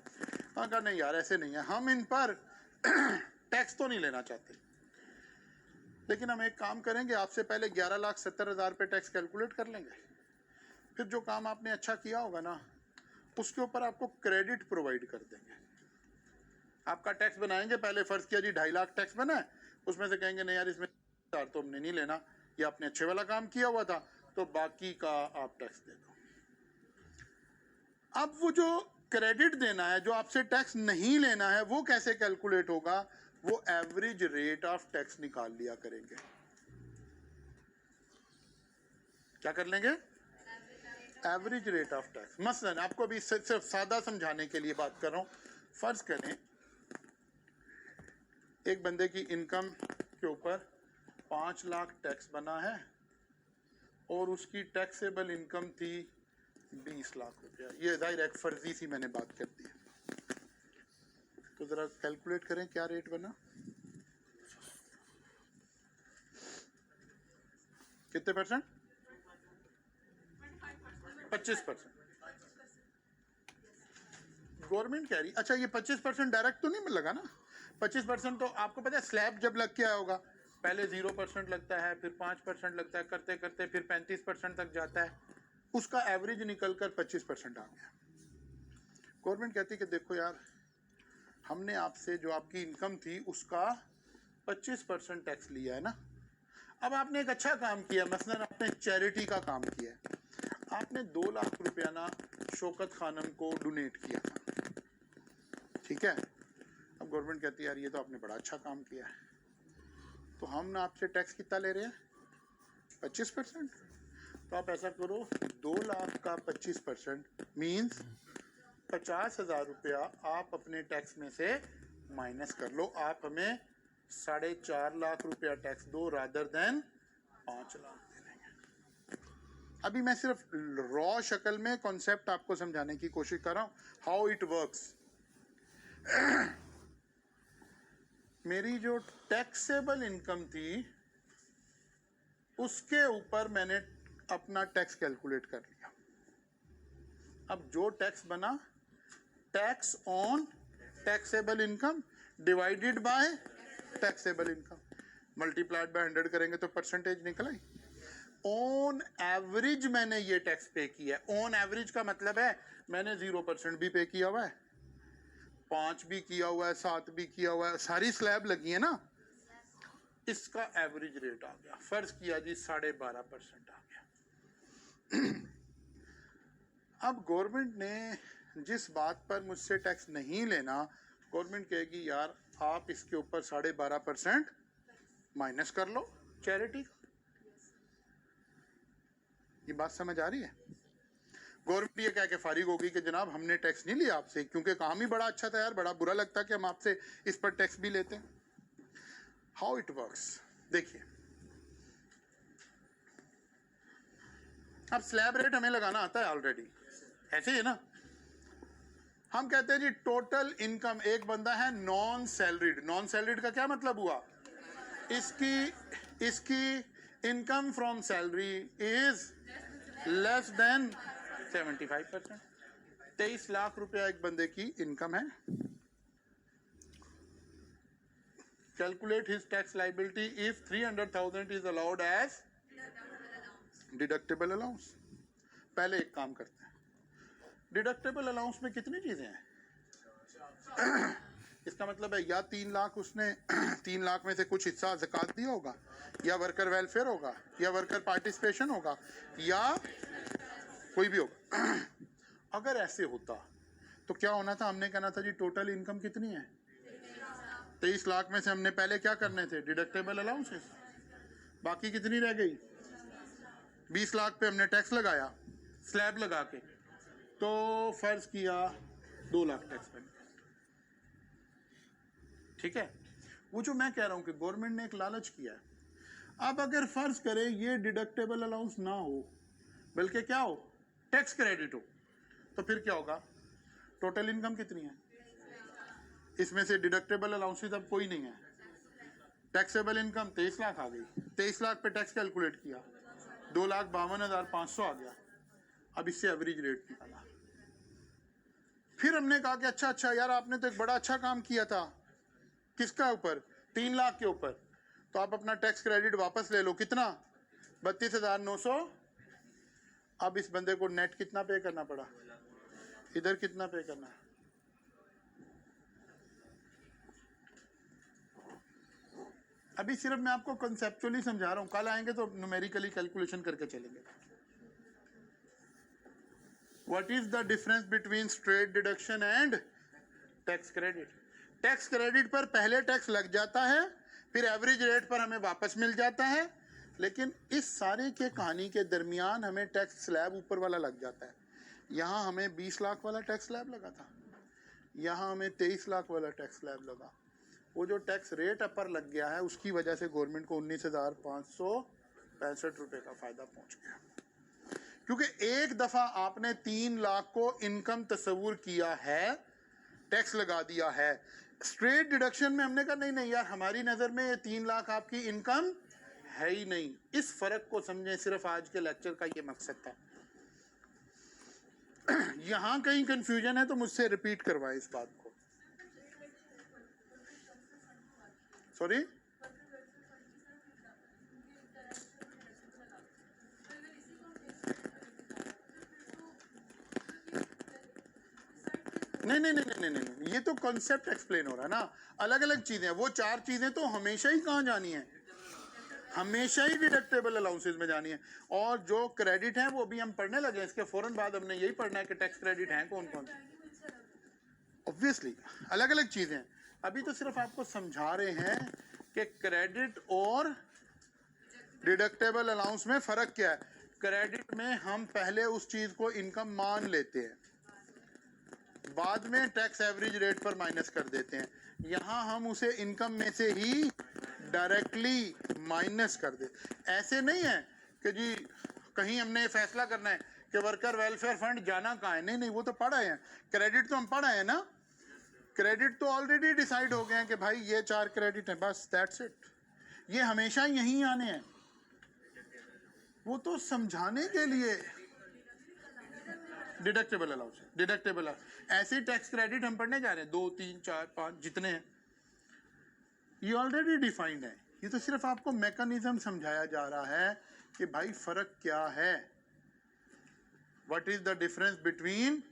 कहा नहीं यार ऐसे नहीं है, हम इन पर टैक्स तो नहीं लेना चाहते, लेकिन हम एक काम करेंगे, आपसे पहले 11,70,000 पे टैक्स कैलकुलेट कर लेंगे, फिर जो काम आपने अच्छा किया होगा ना उसके ऊपर आपको क्रेडिट प्रोवाइड कर देंगे। आपका टैक्स बनाएंगे, पहले फर्ज किया जी 2.5 लाख टैक्स बना है, उसमें से कहेंगे नहीं यार इसमें तो हमने नहीं लेना, ये आपने अच्छे वाला काम किया हुआ था, तो बाकी का आप टैक्स दे दो। अब वो जो क्रेडिट देना है, जो आपसे टैक्स नहीं लेना है, वो कैसे कैलकुलेट होगा, वो एवरेज रेट ऑफ टैक्स निकाल लिया करेंगे। क्या कर लेंगे, एवरेज रेट ऑफ टैक्स। मसलन आपको भी सिर्फ सादा समझाने के लिए बात कर रहा हूं, फर्ज करें एक बंदे की इनकम के ऊपर 5 लाख टैक्स बना है और उसकी टैक्सेबल इनकम थी 20 लाख रुपया। ये जाहिर एक फर्जी सी मैंने बात कर दी, तो जरा कैलकुलेट करें क्या रेट बना, कितने परसेंट, 25%। गवर्नमेंट कह रही, अच्छा ये 25% डायरेक्ट तो नहीं लगा ना, 25% तो आपको पता है स्लैब जब लग के आया होगा पहले 0% लगता है, फिर 5% लगता है, करते करते फिर 35% तक जाता है, उसका एवरेज निकलकर 25% आ गया। गवर्नमेंट कहती कि देखो यार, हमने आपसे जो आपकी इनकम थी उसका 25% टैक्स लिया है ना, अब आपने एक अच्छा काम किया, मसलन आपने चैरिटी का काम किया है, आपने 2 लाख रुपया ना शौकत खानम को डोनेट किया था, ठीक है। अब गवर्नमेंट कहती है यार ये तो आपने बड़ा अच्छा काम किया है, तो हम ना आपसे टैक्स कितना ले रहे हैं, 25%। तो आप ऐसा करो, 2 लाख का 25% मीन्स 50,000 रुपया आप अपने टैक्स में से माइनस कर लो, आप हमें 4.5 लाख रुपया टैक्स दो रादर देन 5 लाख दे देंगे। अभी मैं सिर्फ रॉ शक्ल में कॉन्सेप्ट आपको समझाने की कोशिश कर रहा हूं, हाउ इट वर्क्स। मेरी जो टैक्सेबल इनकम थी उसके ऊपर मैंने अपना टैक्स कैलकुलेट कर लिया। अब जो टैक्स बना, tax on taxable income divided by taxable income, multiplied by 100 करेंगे तो परसेंटेज निकल आई। ऑन एवरेज मैंने ये टैक्स पे किया है। ऑन एवरेज का मतलब है मैंने 0% भी पे किया हुआ है, 5 भी किया हुआ है, 7 भी किया हुआ है, सारी स्लैब लगी है ना, इसका एवरेज रेट आ गया। फर्ज किया जी 12.5% आ गया। अब गवर्नमेंट ने जिस बात पर मुझसे टैक्स नहीं लेना, गवर्नमेंट कहेगी यार आप इसके ऊपर 12.5% माइनस कर लो चैरिटी का। ये बात समझ आ रही है? गवर्नमेंट ये कह के फारिग होगी कि जनाब हमने टैक्स नहीं लिया आपसे, क्योंकि काम ही बड़ा अच्छा था यार, बड़ा बुरा लगता कि हम आपसे इस पर टैक्स भी लेते हैं। हाउ इट वर्क्स देखिए, अब स्लैब रेट हमें लगाना आता है ऑलरेडी, ऐसे ही है ना। हम कहते हैं जी टोटल इनकम, एक बंदा है नॉन सैलरीड। नॉन सैलरीड का क्या मतलब हुआ, इसकी income from salary is less than 75%। 23 lakh रुपया एक बंदे की इनकम है। Calculate his tax liability if 300,000 is allowed as deductible allowance. पहले एक काम करते हैं, डिडक्टेबल अलाउंस में कितनी चीजें हैं? इसका मतलब है या 3 लाख उसने 3 लाख में से कुछ हिस्सा ज़कात दिया होगा, या वर्कर वेलफेयर होगा, या वर्कर पार्टिसिपेशन होगा, या कोई भी होगा। अगर ऐसे होता तो क्या होना था, हमने कहना था जी टोटल इनकम कितनी है, 23 लाख में से हमने पहले क्या करने थे, डिडक्टेबल अलाउंसेस। बाकी कितनी रह गई, 20 लाख पे हमने टैक्स लगाया स्लैब लगा के, तो फर्ज किया 2 लाख टैक्स बन गया। ठीक है, वो जो मैं कह रहा हूं कि गवर्नमेंट ने एक लालच किया है। अब अगर फर्ज करें ये डिडक्टेबल अलाउंस ना हो, बल्कि क्या हो, टैक्स क्रेडिट हो, तो फिर क्या होगा, टोटल इनकम कितनी है, इसमें से डिडक्टेबल अलाउंसेस अब कोई नहीं है, टैक्सेबल इनकम 23 लाख आ गई, 23 लाख पे टैक्स कैलकुलेट किया, 2,52,500 आ गया। अब इससे एवरेज रेट निकाला। फिर हमने कहा कि अच्छा यार आपने तो एक बड़ा अच्छा काम किया था, किसका ऊपर, 3 लाख के ऊपर, तो आप अपना टैक्स क्रेडिट वापस ले लो। कितना, 32,900। अब इस बंदे को नेट कितना पे करना पड़ा, इधर कितना पे करना है, अभी सिर्फ मैं आपको कंसेप्चुअली समझा रहा हूं, कल आएंगे तो न्यूमेरिकली कैलकुलेशन करके चलेंगे। What is the difference between straight deduction and tax credit? Tax credit पर पहले टैक्स लग जाता है, फिर एवरेज रेट पर हमें वापस मिल जाता है, लेकिन इस सारे के कहानी के दरमियान हमें टैक्स स्लैब ऊपर वाला लग जाता है। यहाँ हमें 20 लाख वाला टैक्स स्लैब लगा था, यहाँ हमें 23 लाख वाला टैक्स स्लैब लगा। वो जो टैक्स रेट अपर लग गया है उसकी वजह से गवर्नमेंट को 19,565 रुपए का फायदा पहुंच गया, क्योंकि एक दफा आपने 3 लाख को इनकम तस्वुर किया है, टैक्स लगा दिया है। स्ट्रेट डिडक्शन में हमने कहा नहीं यार, हमारी नजर में ये 3 लाख आपकी इनकम है ही नहीं। इस फर्क को समझें, सिर्फ आज के लेक्चर का ये मकसद था। यहां कहीं कंफ्यूजन है तो मुझसे रिपीट करवाएं इस बात को। सॉरी, नहीं नहीं नहीं नहीं नहीं नहीं, ये तो कॉन्सेप्ट एक्सप्लेन हो रहा है ना, अलग अलग चीजें। वो 4 चीजें तो हमेशा ही कहाँ जानी है, हमेशा ही डिडक्टेबल अलाउंसेस में जानी है। और जो क्रेडिट है वो भी हम पढ़ने लगे, इसके फौरन बाद हमने यही पढ़ना है कि टैक्स क्रेडिट हैं कौन कौन से। ऑब्वियसली अलग अलग चीजें हैं, अभी तो सिर्फ आपको समझा रहे हैं कि क्रेडिट और डिडक्टेबल अलाउंस में फर्क क्या है। क्रेडिट में हम पहले उस चीज को इनकम मान लेते हैं, बाद में टैक्स एवरेज रेट पर माइनस कर देते हैं। यहाँ हम उसे इनकम में से ही डायरेक्टली माइनस कर दे। ऐसे नहीं है कि जी कहीं हमने फैसला करना है कि वर्कर वेलफेयर फंड जाना कहाँ है, नहीं नहीं, वो तो पढ़ आए हैं। क्रेडिट तो हम पढ़ आए हैं ना, क्रेडिट तो ऑलरेडी डिसाइड हो गए हैं कि भाई ये 4 क्रेडिट हैं, बस दैट्स इट, ये हमेशा यहीं आने हैं। वो तो समझाने के लिए डिडक्टेबल अलाउंस, डिडक्टेबल ऐसे टैक्स क्रेडिट हम पढ़ने जा रहे हैं, 2 3 4 5 जितने हैं, ये ऑलरेडी डिफाइंड है। ये तो सिर्फ आपको मैकेनिज्म समझाया जा रहा है कि भाई फर्क क्या है, what is the difference between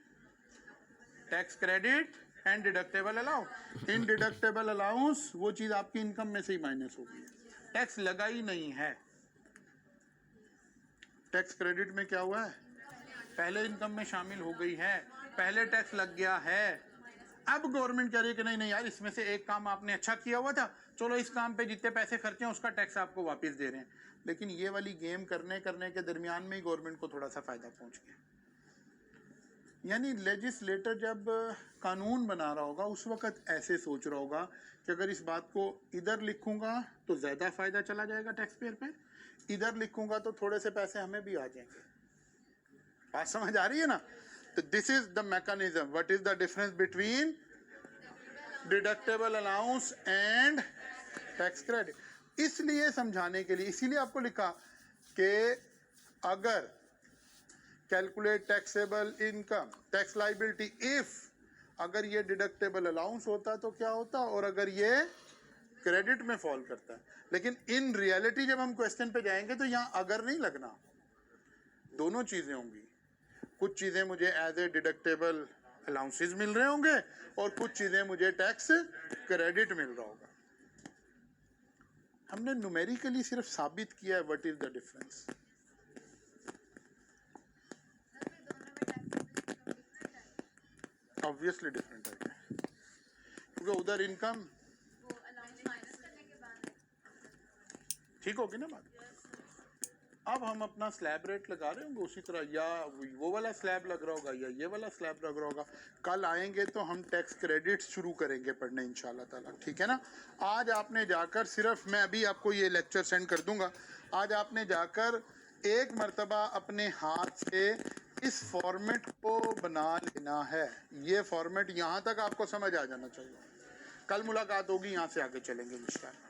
tax credit and deductible allowance. In deductible allowance वो चीज आपकी इनकम में से ही माइनस होगी, टैक्स लगा ही नहीं है। टैक्स क्रेडिट में क्या हुआ है, पहले इनकम में शामिल हो गई है, पहले टैक्स लग गया है। अब गवर्नमेंट कह रही है कि नहीं नहीं यार, इसमें से एक काम आपने अच्छा किया हुआ था, चलो इस काम पे जितने पैसे खर्चे हैं उसका टैक्स आपको वापस दे रहे हैं। लेकिन ये वाली गेम करने के दरमियान में ही गवर्नमेंट को थोड़ा सा फायदा पहुंच गया। यानी लेजिस्लेटर जब कानून बना रहा होगा उस वक्त ऐसे सोच रहा होगा कि अगर इस बात को इधर लिखूंगा तो ज्यादा फायदा चला जाएगा टैक्स पेयर पे, इधर लिखूंगा तो थोड़े से पैसे हमें भी आ जाएंगे। बात समझ आ रही है ना? तो this is the mechanism, what is the difference between deductible allowance and tax credit. इसलिए समझाने के लिए, इसीलिए आपको लिखा कि अगर calculate taxable income tax liability if, अगर ये डिडक्टेबल अलाउंस होता तो क्या होता, और अगर ये क्रेडिट में फॉल करता है। लेकिन इन रियलिटी जब हम क्वेश्चन पे जाएंगे तो यहाँ अगर नहीं लगना, दोनों चीजें होंगी। कुछ चीजें मुझे एज ए डिडक्टेबल अलाउंसेस मिल रहे होंगे और कुछ चीजें मुझे टैक्स क्रेडिट मिल रहा होगा। हमने न्यूमेरिकली सिर्फ साबित किया है what is the difference. Obviously different है क्योंकि उधर इनकम ठीक होगी ना बात। अब हम अपना स्लैब रेट लगा रहे होंगे उसी तरह, या वो वाला स्लैब लग रहा होगा या ये वाला स्लैब लग रहा होगा। कल आएंगे तो हम टैक्स क्रेडिट शुरू करेंगे पढ़ने इंशाल्लाह ताला, ठीक है ना। आज आपने जाकर सिर्फ, मैं अभी आपको ये लेक्चर सेंड कर दूंगा, आज आपने जाकर एक मर्तबा अपने हाथ से इस फॉर्मेट को बना लेना है। ये फॉर्मेट यहाँ तक आपको समझ आ जाना चाहिए। कल मुलाकात होगी, यहाँ से आगे चलेंगे इंशाल्लाह।